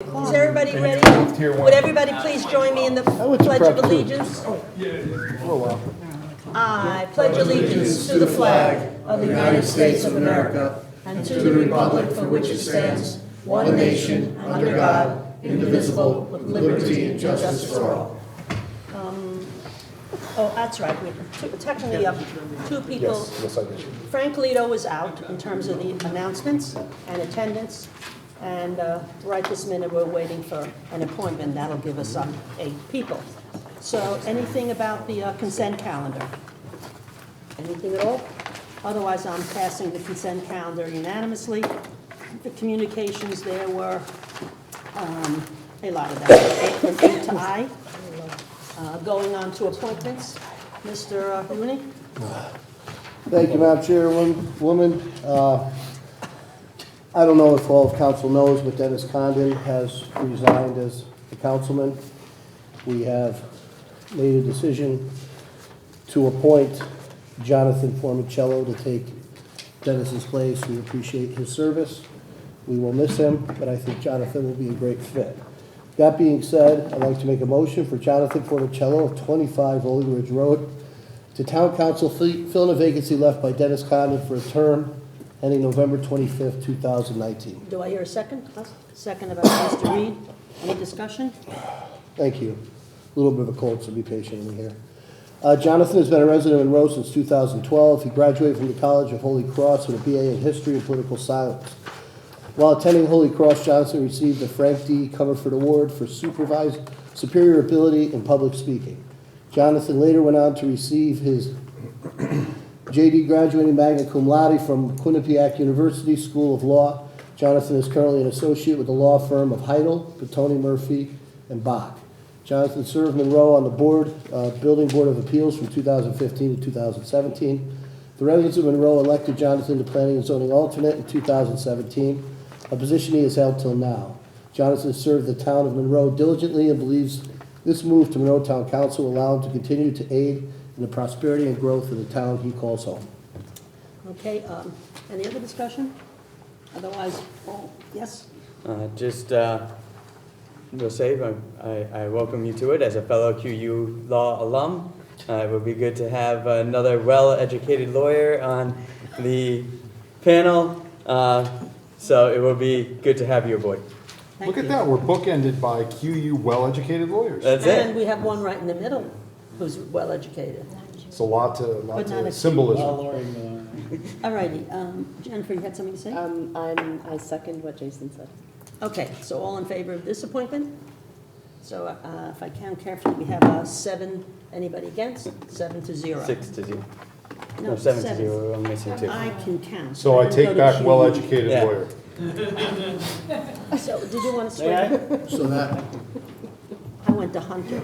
Is everybody ready? Would everybody please join me in the Pledge of Allegiance? I pledge allegiance to the flag of the United States of America and to the republic for which it stands, one nation, under God, indivisible, with liberty and justice for all. Oh, that's right. Technically, two people. Yes, I did. Frank Lito is out in terms of the announcements and attendance. And right this minute, we're waiting for an appointment. That'll give us 8 people. So anything about the consent calendar? Anything at all? Otherwise, I'm passing the consent calendar unanimously. The communications, there were a lot of that, from A to I. Going on to appointments, Mr. Rooney? Thank you, Madam Chairwoman. I don't know if all of council knows, but Dennis Condon has resigned as a councilman. We have made a decision to appoint Jonathan Formicello to take Dennis's place. We appreciate his service. We will miss him, but I think Jonathan will be a great fit. That being said, I'd like to make a motion for Jonathan Formicello of 25 Rolling Ridge Road to Town Council, filling a vacancy left by Dennis Condon for a term ending November 25th, 2019. Do I hear a second? Second about Mr. Reed. Any discussion? Thank you. A little bit of a cold, so be patient with me here. Jonathan has been a resident of Monroe since 2012. He graduated from the College of Holy Cross with a BA in History and Political Science. While attending Holy Cross, Johnson received the Frank D. Comerford Award for superior ability in public speaking. Jonathan later went on to receive his J.D. graduating magna cum laude from Quinnipiac University School of Law. Jonathan is currently an associate with the law firm of Heidel, Petone Murphy, and Bach. Jonathan served Monroe on the Building Board of Appeals from 2015 to 2017. The residents of Monroe elected Jonathan to Planning and Zoning Alternate in 2017, a position he has held till now. Jonathan served the town of Monroe diligently and believes this move to Monroe Town Council will allow him to continue to aid in the prosperity and growth of the town he calls home. Okay, any other discussion? Otherwise, yes? Will say I welcome you to it as a fellow QU Law alum. It would be good to have another well-educated lawyer on the panel, so it will be good to have you aboard. Thank Look you. at that, we're bookended by QU well-educated lawyers. That's And it. we have one right in the middle who's well-educated. It's a lot But not to a- symbolism. All righty, Jennifer, you had something to say? I second what Jason said. Okay, so all in favor of this appointment? So if I count carefully, we have 7, anybody against? 7 to 0. 6 to 0. No, No, 7 to 0. I'm missing 2. I can count. So I didn't take go to back QU. well-educated Yeah. lawyer. So did you want to swear? So that, I went to Hunter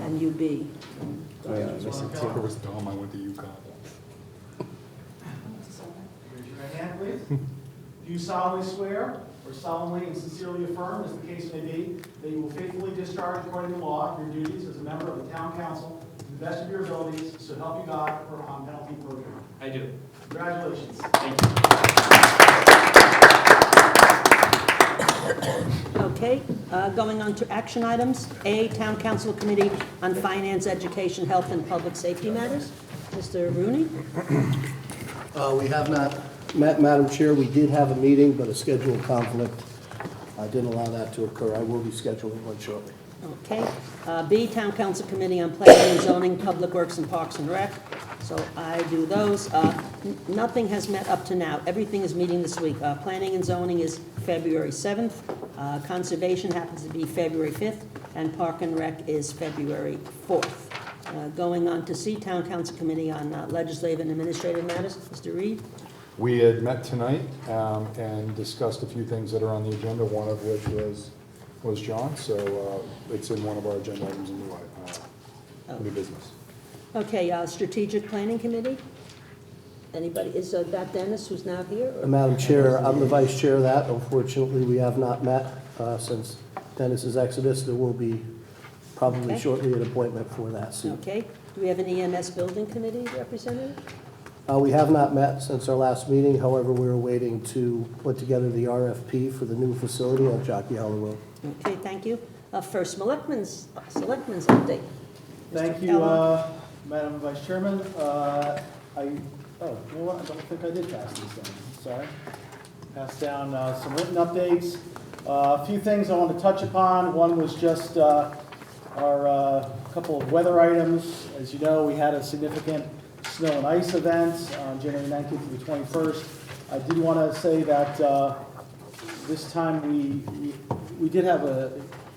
and UB. Oh, yeah, I'm missing 2. It was dumb, I went to UConn. Raise your right hand, please. Do you solemnly swear or solemnly and sincerely affirm, as the case may be, that you will faithfully discharge according to law your duties as a member of the town council to the best of your abilities, so help you God, or on penalty of perjury? I do. Congratulations. Thank you. Okay, going on to action items. A, Town Council Committee on Finance, Education, Health, and Public Safety Matters. Mr. Rooney? we have not met, Madam Chair. We did have a meeting, but a scheduled conflict didn't allow that to occur. I will be scheduling one shortly. Okay. B, Town Council Committee on Planning and Zoning, Public Works, and Parks and Rec. So I do those. Nothing has met up to now. Everything is meeting this week. Planning and Zoning is February 7th. Conservation happens to be February 5th. And Park and Rec is February 4th. Going on to C, Town Council Committee on Legislative and Administrative Matters. Mr. Reed? We had met tonight and discussed a few things that are on the agenda, one of which was John, so it's in one of our agenda items in new business. Okay, Strategic Planning Committee? Anybody, is that Dennis who's not here? or- Madam Chair, I'm the vice chair of that. Unfortunately, we have not met since Dennis's exodus. There will be probably Okay. shortly an appointment for that seat. Okay, do we have an EMS Building Committee representative? We have not met since our last meeting, however, we are waiting to put together the RFP for the new facility on Jockey Hollow Road. Okay, thank you. First, selectmen's update. Thank Mr. you, Kellogg. Madam Vice Chairman. You know what, I don't think I did pass these down, sorry. Pass down some written updates. A few things I want to touch upon. One was just our couple of weather items. As you know, we had a significant snow and ice event on January 19th through the 21st. I did want to say that this time we did have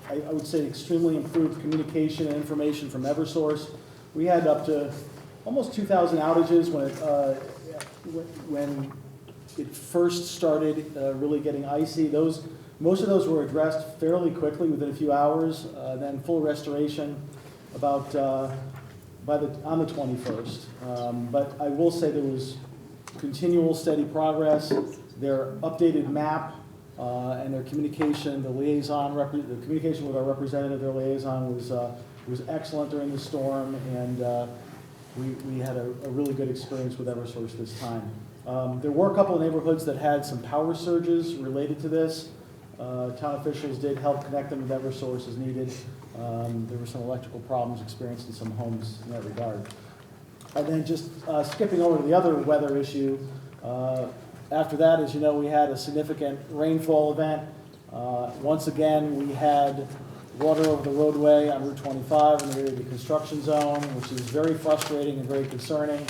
I would say, extremely improved communication and information from Eversource. We had up to almost 2,000 outages when it first started really getting icy. Most of those were addressed fairly quickly within a few hours. Then full restoration about on the 21st. But I will say there was continual steady progress. Their updated map and their communication, the communication with our representative, their liaison was excellent during the storm, and we had a really good experience with Eversource this time. There were a couple of neighborhoods that had some power surges related to this. Town officials did help connect them with Eversource as needed. There were some electrical problems experienced in some homes in that regard. And then just skipping over to the other weather issue, after that, as you know, we had a significant rainfall event. Once again, we had water over the roadway on Route 25 in the area of the construction zone, which is very frustrating and very concerning.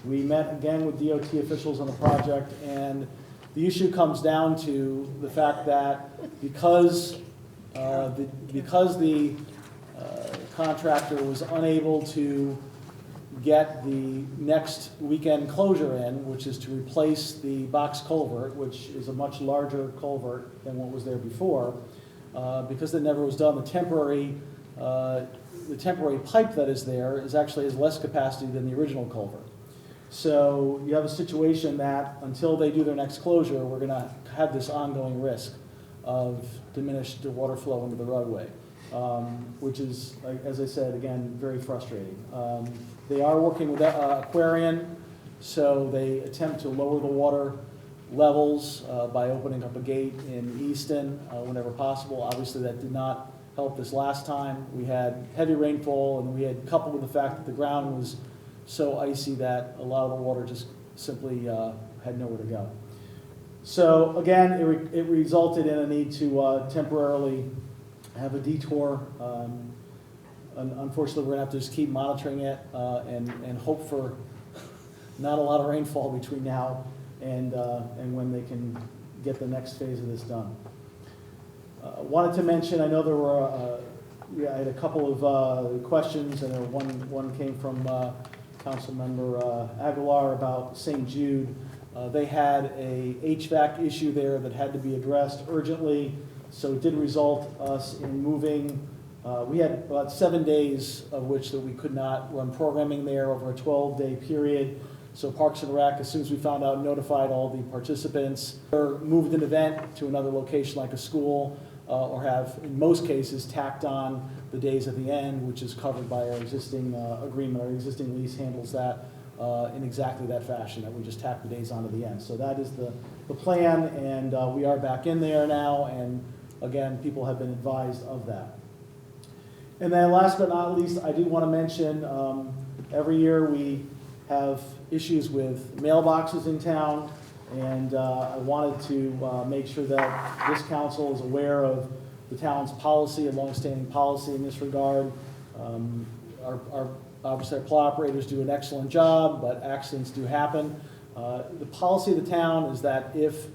We met again with DOT officials on the project, and the issue comes down to the fact that because the contractor was unable to get the next weekend closure in, which is to replace the box culvert, which is a much larger culvert than what was there before. Because that never was done, the temporary pipe that is there actually has less capacity than the original culvert. So you have a situation that until they do their next closure, we're going to have this ongoing risk of diminished water flow into the roadway, which is, as I said, again, very frustrating. They are working with Aquarian, so they attempt to lower the water levels by opening up a gate in Easton whenever possible. Obviously, that did not help this last time. We had heavy rainfall, and we had coupled with the fact that the ground was so icy that a lot of the water just simply had nowhere to go. So again, it resulted in a need to temporarily have a detour. Unfortunately, we're going to have to just keep monitoring it and hope for not a lot of rainfall between now and when they can get the next phase of this done. Wanted to mention, I know there were, I had a couple of questions, and one came from Councilmember Aguilar about St. Jude. They had a HVAC issue there that had to be addressed urgently, so it did result us in moving. We had about 7 days of which that we could not run programming there over a 12-day period. So Parks and Rec, as soon as we found out, notified all the participants, or moved an event to another location like a school, or have, in most cases, tacked on the days at the end, which is covered by our existing agreement. Our existing lease handles that in exactly that fashion, that we just tack the days onto the end. So that is the plan, and we are back in there now, and again, people have been advised of that. And then last but not least, I do want to mention, every year we have issues with mailboxes in town, and I wanted to make sure that this council is aware of the town's policy, a longstanding policy in this regard. Obviously, our plow operators do an excellent job, but accidents do happen. The policy of the town is that if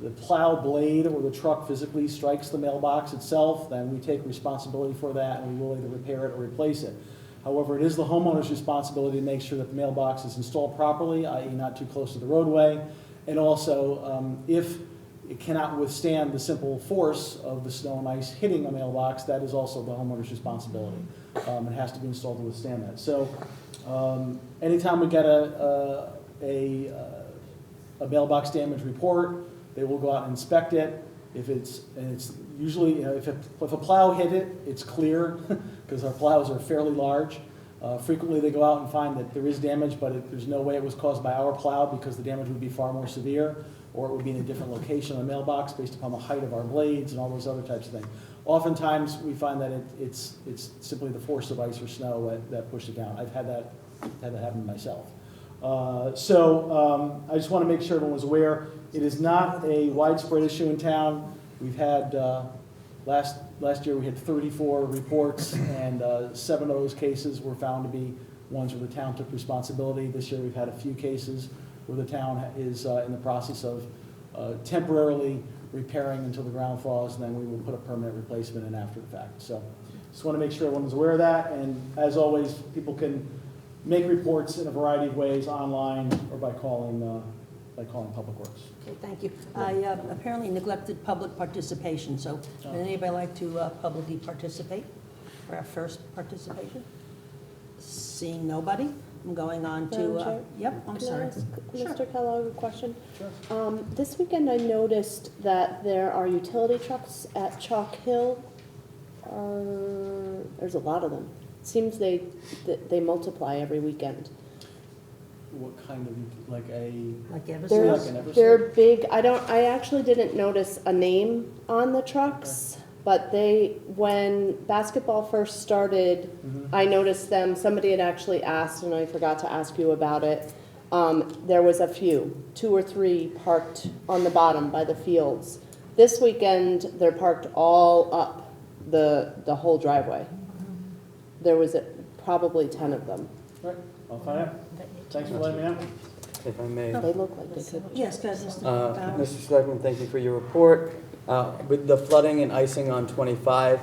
the plow blade or the truck physically strikes the mailbox itself, then we take responsibility for that, and we will either repair it or replace it. However, it is the homeowner's responsibility to make sure that the mailbox is installed properly, i.e. not too close to the roadway, and also if it cannot withstand the simple force of the snow and ice hitting a mailbox, that is also the homeowner's responsibility. It has to be installed to withstand that. So anytime we get a mailbox damage report, they will go out and inspect it. If it's usually, if a plow hit it, it's clear because our plows are fairly large. Frequently, they go out and find that there is damage, but there's no way it was caused by our plow because the damage would be far more severe, or it would be in a different location on the mailbox based upon the height of our blades and all those other types of things. Oftentimes, we find that it's simply the force of ice or snow that pushed it down. I've had that happen myself. I just want to make sure everyone was aware, it is not a widespread issue in town. We've had, last year we had 34 reports, and 7 of those cases were found to be ones where the town took responsibility. This year we've had a few cases where the town is in the process of temporarily repairing until the ground thaws, and then we will put a permanent replacement in after the fact. So just want to make sure everyone's aware of that, and as always, people can make reports in a variety of ways, online or by calling Public Works. Okay, thank you. I apparently neglected public participation, so would anybody like to publicly participate for our first participation? Seeing nobody, I'm going on Madam to, Chair? yep, I'm Can I sorry. ask Sure. Mr. Kellogg a question? Sure. This weekend I noticed that there are utility trucks at Chalk Hill. There's a lot of them. It seems they multiply every weekend. What kind of, like a, Like They're, Like Eversource? an Eversource? they're big. I actually didn't notice a name on the trucks, but when basketball first started, I noticed them. Somebody had actually asked, and I forgot to ask you about it. There was a few, 2 or 3 parked on the bottom by the fields. This weekend, they're parked all up the whole driveway. There was probably 10 of them. Right, I'll find out. Thanks for letting me know. If I may. They look like they could. Yes, go ahead, Mr. Bowers. Mr. Selectman, thank you for your report. With the flooding and icing on 25,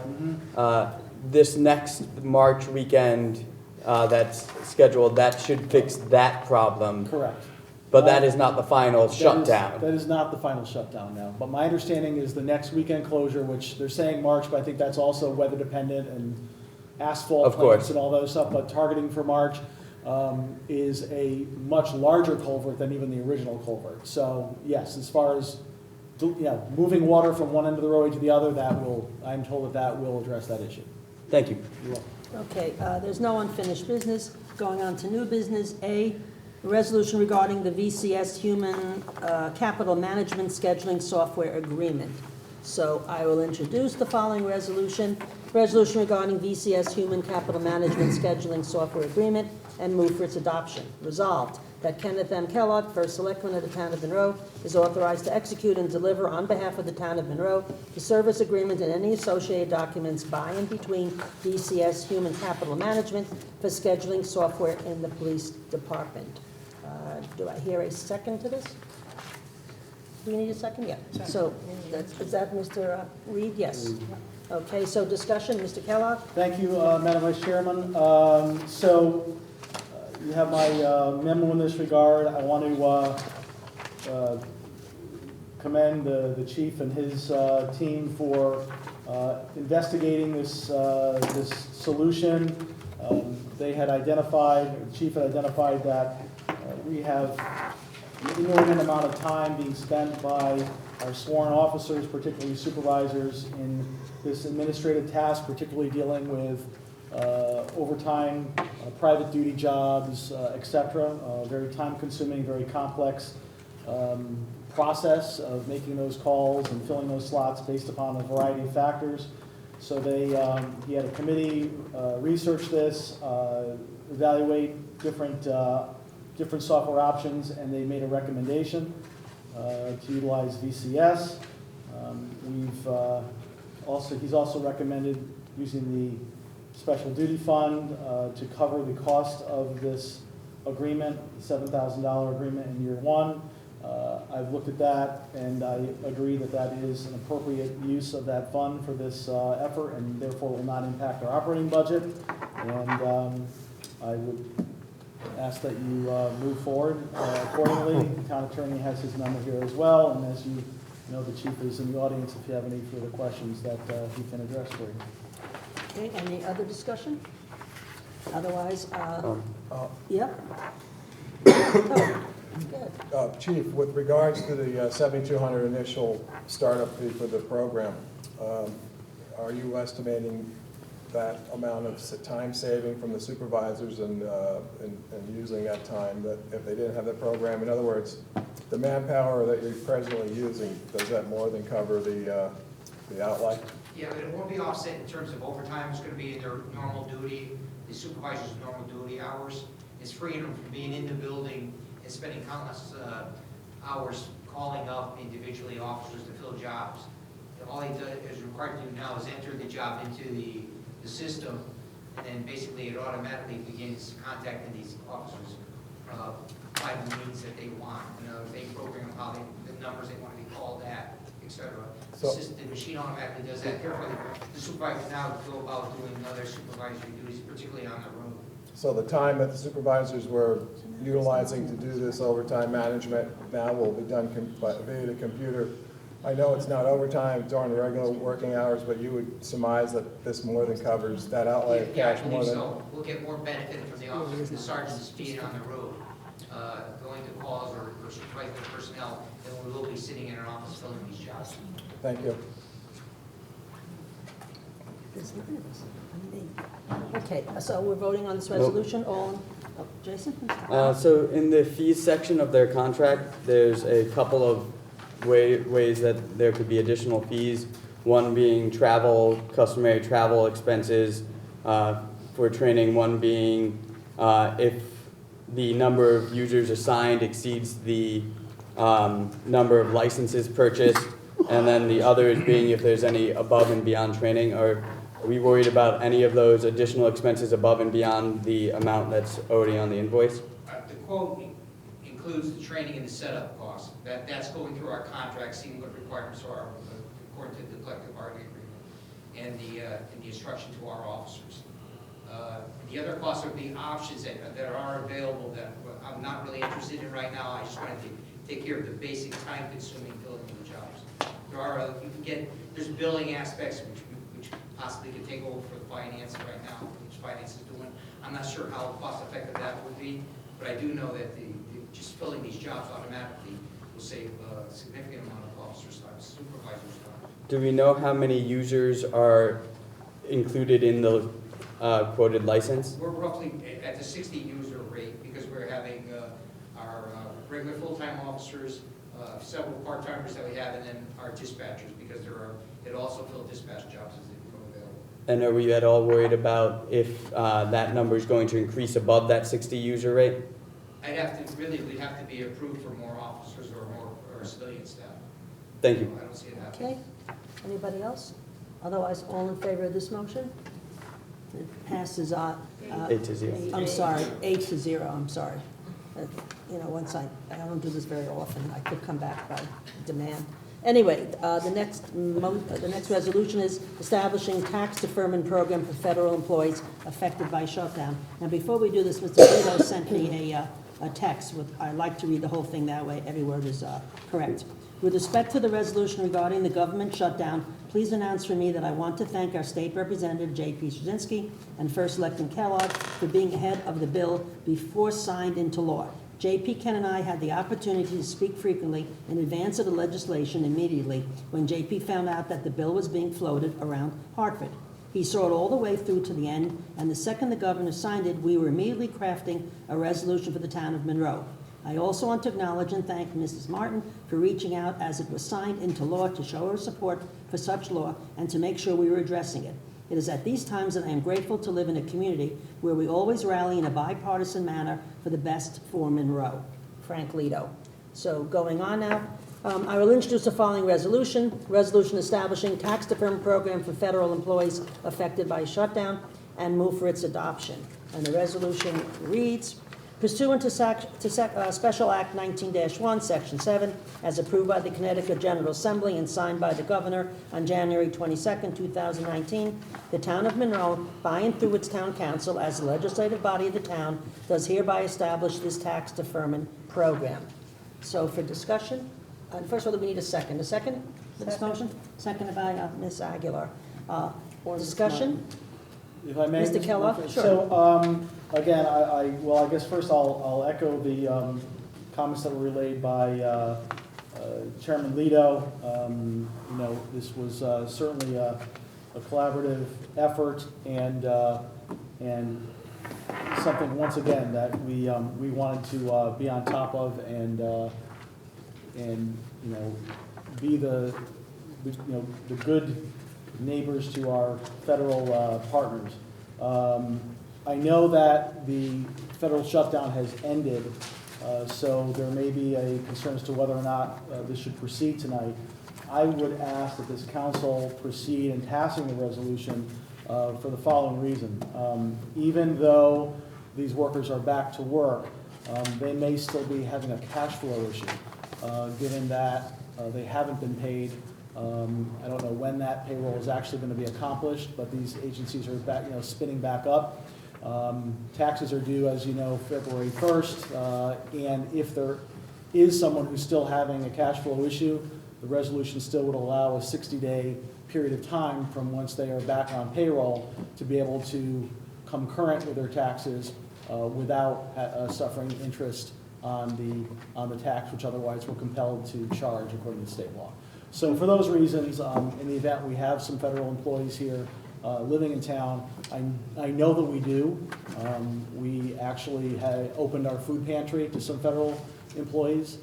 this next March weekend that's scheduled, that should fix that problem. Correct. But that is not the final shutdown. That is not the final shutdown, no. But my understanding is the next weekend closure, which they're saying March, but I think that's also weather dependent and asphalt Of course. plants and all those stuff, but targeting for March is a much larger culvert than even the original culvert. So yes, as far as moving water from one end of the roadway to the other, I'm told that will address that issue. Thank you. You're welcome. Okay, there's no unfinished business. Going on to new business. A, resolution regarding the VCS Human Capital Management Scheduling Software Agreement. So I will introduce the following resolution. Resolution regarding VCS Human Capital Management Scheduling Software Agreement, and move for its adoption. Resolved, that Kenneth M. Kellogg, First Selectman of the Town of Monroe, is authorized to execute and deliver on behalf of the Town of Monroe the service agreement and any associated documents by and between VCS Human Capital Management for scheduling software in the Police Department. Do I hear a second to this? Do we need a second? Yeah. So, is that Mr. Reed? Yes. Okay, so discussion, Mr. Kellogg? Thank you, Madam Vice Chairman. You have my memo in this regard. I want to commend the chief and his team for investigating this solution. The chief had identified that we have an inordinate amount of time being spent by our sworn officers, particularly supervisors, in this administrative task, particularly dealing with overtime, private duty jobs, et cetera. Very time-consuming, very complex process of making those calls and filling those slots based upon a variety of factors. So he had a committee research this, evaluate different software options, and they made a recommendation to utilize VCS. He's also recommended using the special duty fund to cover the cost of this agreement, the $7,000 agreement in year 1. I've looked at that, and I agree that that is an appropriate use of that fund for this effort, and therefore will not impact our operating budget. And I would ask that you move forward accordingly. The town attorney has his memo here as well, and as you know, the chief is in the audience if you have any further questions that he can address for you. Okay, any other discussion? Otherwise, yep. Oh, good. Chief, with regards to the $7,200 initial startup fee for the program, are you estimating that amount of time saving from the supervisors and using that time, that if they didn't have the program, in other words, the manpower that you're presently using, does that more than cover the outlay? Yeah, but it won't be offset in terms of overtime. It's going to be in their normal duty, the supervisor's normal duty hours. It's freeing them from being in the building and spending countless hours calling up individually officers to fill jobs. All he is required to do now is enter the job into the system, and then basically it automatically begins contacting these officers by the means that they want. They program how the numbers they want to be called at, etc. The machine automatically does that. Therefore, the supervisors now go about doing other supervisory duties, particularly on the road. So the time that the supervisors were utilizing to do this overtime management now will be done via the computer. I know it's not overtime during the regular working hours, but you would surmise that this more than covers that outlay of Yeah, I cash believe more than... so. We'll get more benefit from the officers, the sergeants being on the road, going to calls or supervising the personnel, than we will be sitting in an office filling these jobs. Thank you. There's none of us. Okay, so we're voting on this resolution, Jason? So in the fees section of their contract, there's a couple of ways that there could be additional fees. One being travel, customary travel expenses for training. One being if the number of users assigned exceeds the number of licenses purchased. And then the other is being if there's any above and beyond training. Are we worried about any of those additional expenses above and beyond the amount that's already on the invoice? The quote includes the training and the setup costs. That's going through our contract, seeing what requirements are according to the collective bargaining agreement and the instruction to our officers. The other costs are the options that are available that I'm not really interested in right now. I just wanted to take care of the basic time-consuming billing of the jobs. There's billing aspects which possibly could take over for the finance right now, which finance is doing. I'm not sure how cost-effective that would be, but I do know that just filling these jobs automatically will save a significant amount of officers' time, supervisors' time. Do we know how many users are included in the quoted license? We're roughly at the 60 user rate because we're having our regular full-time officers, several part-timers that we have, and then our dispatchers because it also filled dispatch jobs as they become available. And are we at all worried about if that number is going to increase above that 60 user rate? We'd have to be approved for more officers or more civilian staff. Thank you. I don't see it happening. Okay, anybody else? Otherwise, all in favor of this motion? It passes 8-0. I'm sorry, 8-0, I'm sorry. Once I don't do this very often, I could come back by demand. Anyway, the next resolution is establishing tax deferment program for federal employees affected by shutdown. Now, before we do this, Mr. Lito sent me a text. I'd like to read the whole thing that way. Every word is correct. With respect to the resolution regarding the government shutdown, please announce for me that I want to thank our state representative, J.P. Straczynski, and First Selectman Kellogg for being ahead of the bill before signed into law. J.P. Ken and I had the opportunity to speak frequently in advance of the legislation immediately when J.P. found out that the bill was being floated around Hartford. He saw it all the way through to the end, and the second the governor signed it, we were immediately crafting a resolution for the town of Monroe. I also want to acknowledge and thank Mrs. Martin for reaching out as it was signed into law to show her support for such law and to make sure we were addressing it. It is at these times that I am grateful to live in a community where we always rally in a bipartisan manner for the best for Monroe. Frank Lito. So going on now, I will introduce the following resolution. Resolution establishing tax deferment program for federal employees affected by shutdown and move for its adoption. And the resolution reads, pursuant to Special Act 19-1, Section 7, as approved by the Connecticut General Assembly and signed by the Governor on January 22, 2019, the Town of Monroe, by and through its Town Council as the legislative body of the town, does hereby establish this tax deferment program. So for discussion, first of all, we need a second. A second for this motion? Seconded by Ms. Aguilar. Discussion? If I may, Mr. Kellogg? Sure. So, again, I guess first I'll echo the comments that were relayed by Chairman Lito. This was certainly a collaborative effort and something, once again, that we wanted to be on top of and you know, be the good neighbors to our federal partners. I know that the federal shutdown has ended, so there may be a concern as to whether or not this should proceed tonight. I would ask that this council proceed in passing the resolution for the following reason. Even though these workers are back to work, they may still be having a cash flow issue, given that they haven't been paid. I don't know when that payroll is actually going to be accomplished, but these agencies are back, spinning back up. Taxes are due, as you know, February 1st, and if there is someone who's still having a cash flow issue, the resolution still would allow a 60-day period of time from once they are back on payroll to be able to come current with their taxes without suffering interest on the tax, which otherwise we're compelled to charge according to state law. So for those reasons, in the event we have some federal employees here living in town, I know that we do. We actually had opened our food pantry to some federal employees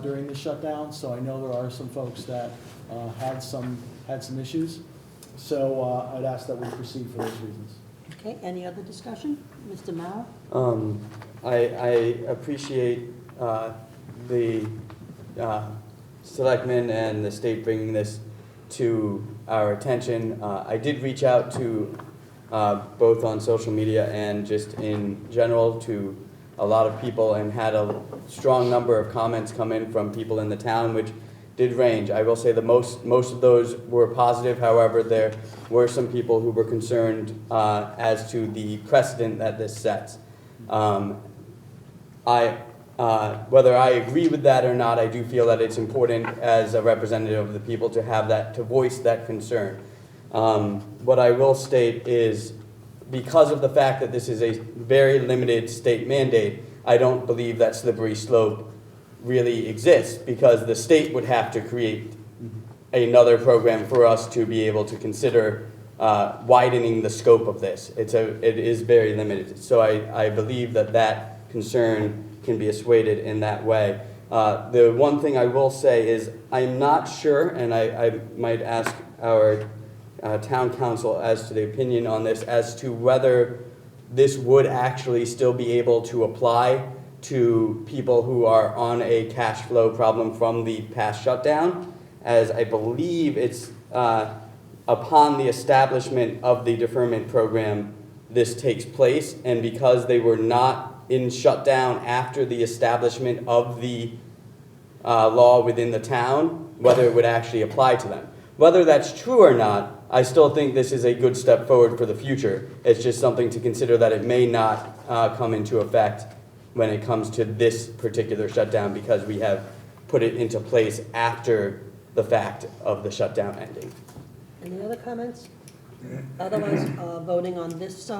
during the shutdown, so I know there are some folks that had some issues. So I'd ask that we proceed for those reasons. Okay, any other discussion? Mr. Mauer? I appreciate the selectmen and the state bringing this to our attention. I did reach out to both on social media and just in general to a lot of people and had a strong number of comments come in from people in the town, which did range. I will say the most of those were positive. However, there were some people who were concerned as to the precedent that this sets. Whether I agree with that or not, I do feel that it's important as a representative of the people to have that, to voice that concern. What I will state is, because of the fact that this is a very limited state mandate, I don't believe that slippery slope really exists, because the state would have to create another program for us to be able to consider widening the scope of this. It is very limited. So I believe that concern can be assuaded in that way. The one thing I will say is I'm not sure, and I might ask our town council as to the opinion on this, as to whether this would actually still be able to apply to people who are on a cash flow problem from the past shutdown, as I believe it's upon the establishment of the deferment program this takes place, and because they were not in shutdown after the establishment of the law within the town, whether it would actually apply to them. Whether that's true or not, I still think this is a good step forward for the future. It's just something to consider that it may not come into effect when it comes to this particular shutdown, because we have put it into place after the fact of the shutdown ending. Any other comments? Otherwise, voting on this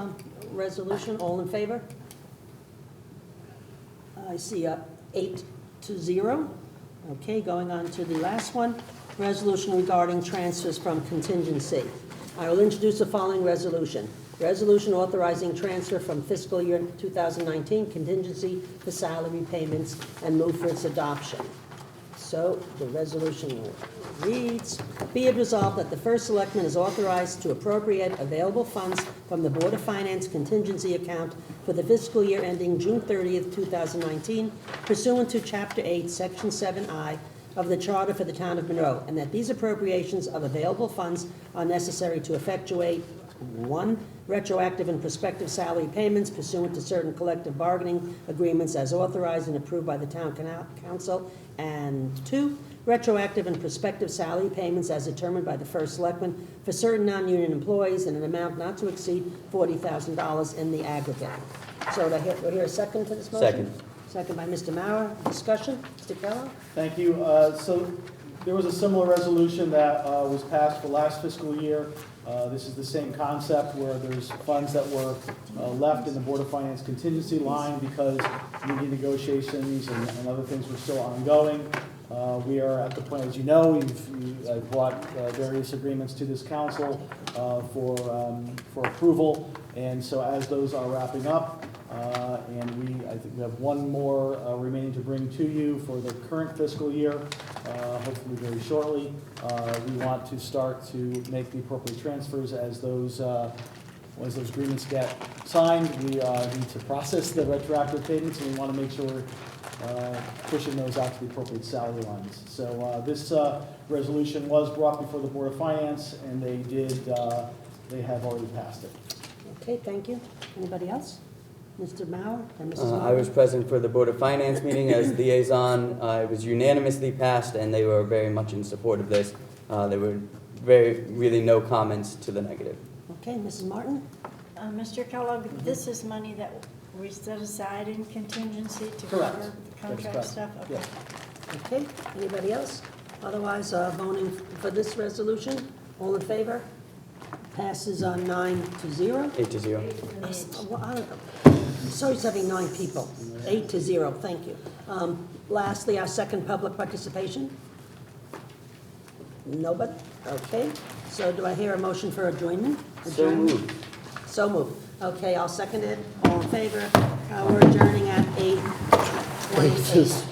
resolution, all in favor? I see 8-0. Okay, going on to the last one, resolution regarding transfers from contingency. I will introduce the following resolution. Resolution authorizing transfer from fiscal year 2019 contingency for salary payments and move for its adoption. So the resolution reads, be it resolved that the first selectman is authorized to appropriate available funds from the Board of Finance contingency account for the fiscal year ending June 30th, 2019, pursuant to Chapter 8, Section 7I of the Charter for the Town of Monroe, and that these appropriations of available funds are necessary to effectuate 1, retroactive and prospective salary payments pursuant to certain collective bargaining agreements as authorized and approved by the Town Council, and 2, retroactive and prospective salary payments as determined by the first selectman for certain non-union employees in an amount not to exceed $40,000 in the aggregate. So do I hear a second to this motion? Second. Second by Mr. Mauer. Discussion? Mr. Kellogg? Thank you. So there was a similar resolution that was passed for last fiscal year. This is the same concept, where there's funds that were left in the Board of Finance contingency line because union negotiations and other things were still ongoing. We are at the point, as you know, I've brought various agreements to this council for approval. And so as those are wrapping up, and I think we have one more remaining to bring to you for the current fiscal year, hopefully very shortly. We want to start to make the appropriate transfers as those agreements get signed. We need to process the retroactive payments, and we want to make sure we're pushing those out to the appropriate salary lines. So this resolution was brought before the Board of Finance, and they have already passed it. Okay, thank you. Anybody else? Mr. Mauer and Mrs. I was Martin? present for the Board of Finance meeting as liaison. It was unanimously passed, and they were very much in support of this. There were really no comments to the negative. Okay, Mrs. Martin? Mr. Kellogg, this is money that we set aside in contingency to Correct. cover That's contract correct. stuff? Okay. Yes. Okay, anybody else? Otherwise, voting for this resolution, all in favor? Passes on 9-0. 8-0. Well, I don't know. I'm sorry, it's having 9 people. 8-0, thank you. Lastly, our second public participation? Nobody? Okay, so do I hear a motion for adjournment? So moved. So moved. Okay, I'll second it. All in favor? We're adjourning at 8:26.